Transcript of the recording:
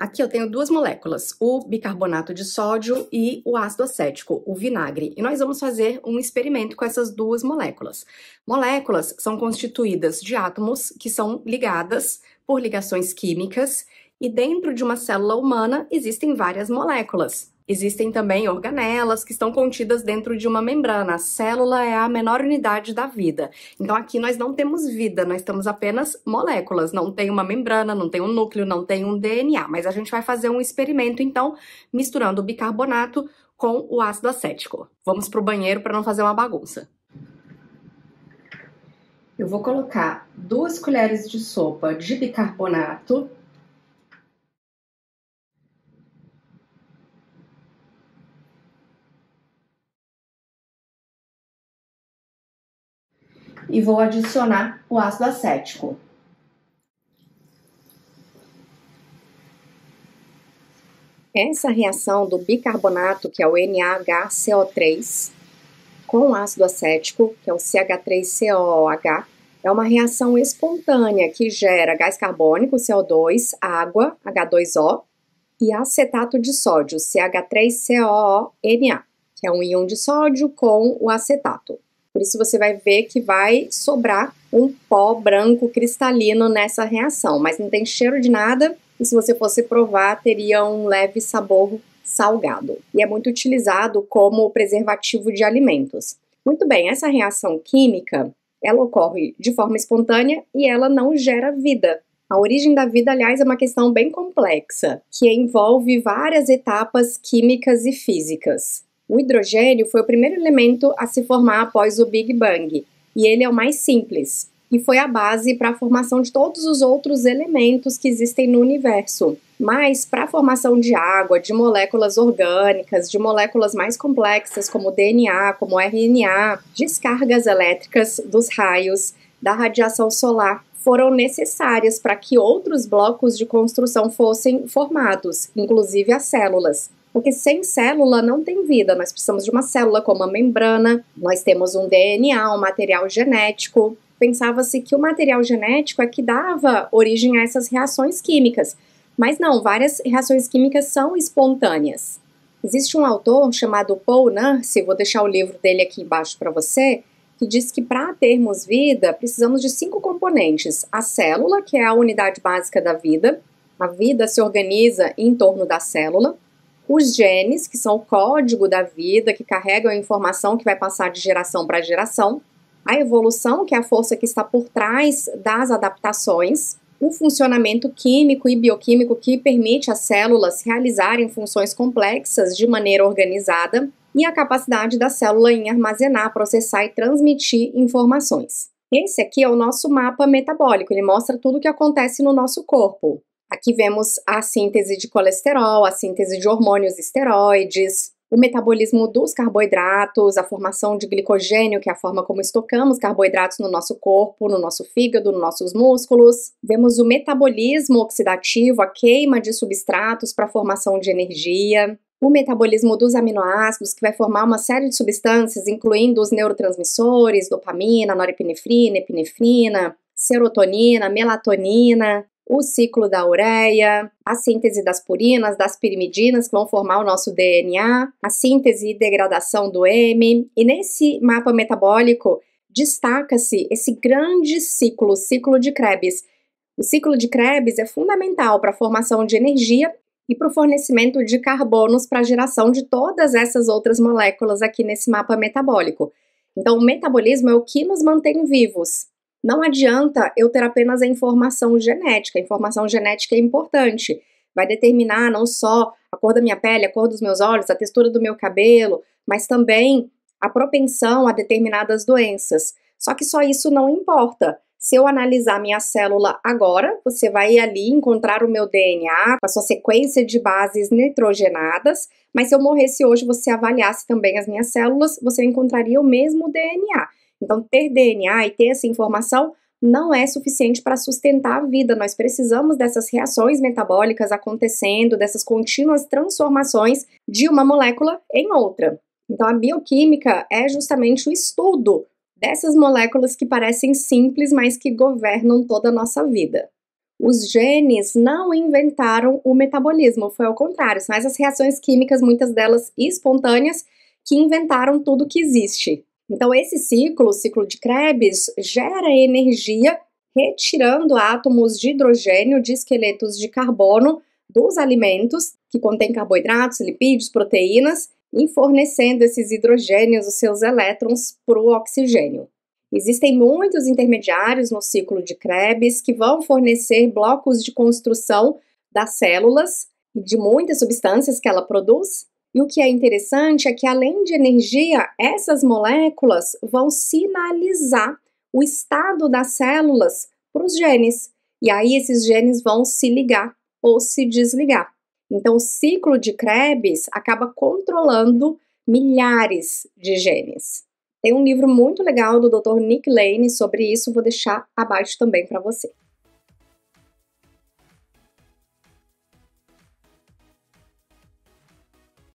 Aqui eu tenho duas moléculas, o bicarbonato de sódio e o ácido acético, o vinagre. E nós vamos fazer um experimento com essas duas moléculas. Moléculas são constituídas de átomos que são ligadas por ligações químicas e dentro de uma célula humana existem várias moléculas. Existem também organelas que estão contidas dentro de uma membrana. A célula é a menor unidade da vida. Então aqui nós não temos vida, nós temos apenas moléculas. Não tem uma membrana, não tem um núcleo, não tem um DNA. Mas a gente vai fazer um experimento, então, misturando o bicarbonato com o ácido acético. Vamos para o banheiro para não fazer uma bagunça. Eu vou colocar 2 colheres de sopa de bicarbonato. E vou adicionar o ácido acético. Essa reação do bicarbonato, que é o NaHCO3, com o ácido acético, que é o CH3COOH, é uma reação espontânea que gera gás carbônico, CO2, água, H2O, e acetato de sódio, CH3COONA, que é um íon de sódio com o acetato. Por isso você vai ver que vai sobrar um pó branco cristalino nessa reação, mas não tem cheiro de nada e se você fosse provar teria um leve sabor salgado. E é muito utilizado como preservativo de alimentos. Muito bem, essa reação química, ela ocorre de forma espontânea e ela não gera vida. A origem da vida, aliás, é uma questão bem complexa, que envolve várias etapas químicas e físicas. O hidrogênio foi o primeiro elemento a se formar após o Big Bang, e ele é o mais simples, e foi a base para a formação de todos os outros elementos que existem no universo. Mas para a formação de água, de moléculas orgânicas, de moléculas mais complexas como DNA, como RNA, descargas elétricas dos raios, da radiação solar, foram necessárias para que outros blocos de construção fossem formados, inclusive as células. Porque sem célula não tem vida, nós precisamos de uma célula com uma membrana, nós temos um DNA, um material genético. Pensava-se que o material genético é que dava origem a essas reações químicas, mas não, várias reações químicas são espontâneas. Existe um autor chamado Paul Nurse, vou deixar o livro dele aqui embaixo para você, que diz que para termos vida precisamos de 5 componentes. A célula, que é a unidade básica da vida, a vida se organiza em torno da célula. Os genes, que são o código da vida, que carregam a informação que vai passar de geração para geração. A evolução, que é a força que está por trás das adaptações. O funcionamento químico e bioquímico que permite às células realizarem funções complexas de maneira organizada. E a capacidade da célula em armazenar, processar e transmitir informações. Esse aqui é o nosso mapa metabólico, ele mostra tudo o que acontece no nosso corpo. Aqui vemos a síntese de colesterol, a síntese de hormônios esteroides, o metabolismo dos carboidratos, a formação de glicogênio, que é a forma como estocamos carboidratos no nosso corpo, no nosso fígado, nos nossos músculos. Vemos o metabolismo oxidativo, a queima de substratos para a formação de energia. O metabolismo dos aminoácidos, que vai formar uma série de substâncias, incluindo os neurotransmissores, dopamina, norepinefrina, epinefrina, serotonina, melatonina. O ciclo da ureia, a síntese das purinas, das pirimidinas que vão formar o nosso DNA, a síntese e degradação do M. E nesse mapa metabólico destaca-se esse grande ciclo, o ciclo de Krebs. O ciclo de Krebs é fundamental para a formação de energia e para o fornecimento de carbonos para a geração de todas essas outras moléculas aqui nesse mapa metabólico. Então, o metabolismo é o que nos mantém vivos. Não adianta eu ter apenas a informação genética é importante, vai determinar não só a cor da minha pele, a cor dos meus olhos, a textura do meu cabelo, mas também a propensão a determinadas doenças. Só que só isso não importa. Se eu analisar minha célula agora, você vai ali encontrar o meu DNA com a sua sequência de bases nitrogenadas, mas se eu morresse hoje, você avaliasse também as minhas células, você encontraria o mesmo DNA. Então, ter DNA e ter essa informação não é suficiente para sustentar a vida. Nós precisamos dessas reações metabólicas acontecendo, dessas contínuas transformações de uma molécula em outra. Então, a bioquímica é justamente o estudo dessas moléculas que parecem simples, mas que governam toda a nossa vida. Os genes não inventaram o metabolismo, foi ao contrário, são essas reações químicas, muitas delas espontâneas, que inventaram tudo que existe. Então esse ciclo, o ciclo de Krebs, gera energia retirando átomos de hidrogênio de esqueletos de carbono dos alimentos, que contêm carboidratos, lipídios, proteínas, e fornecendo esses hidrogênios, os seus elétrons, para o oxigênio. Existem muitos intermediários no ciclo de Krebs que vão fornecer blocos de construção das células e de muitas substâncias que ela produz. E o que é interessante é que, além de energia, essas moléculas vão sinalizar o estado das células para os genes. E aí esses genes vão se ligar ou se desligar. Então, o ciclo de Krebs acaba controlando milhares de genes. Tem um livro muito legal do Dr. Nick Lane sobre isso, vou deixar abaixo também para você.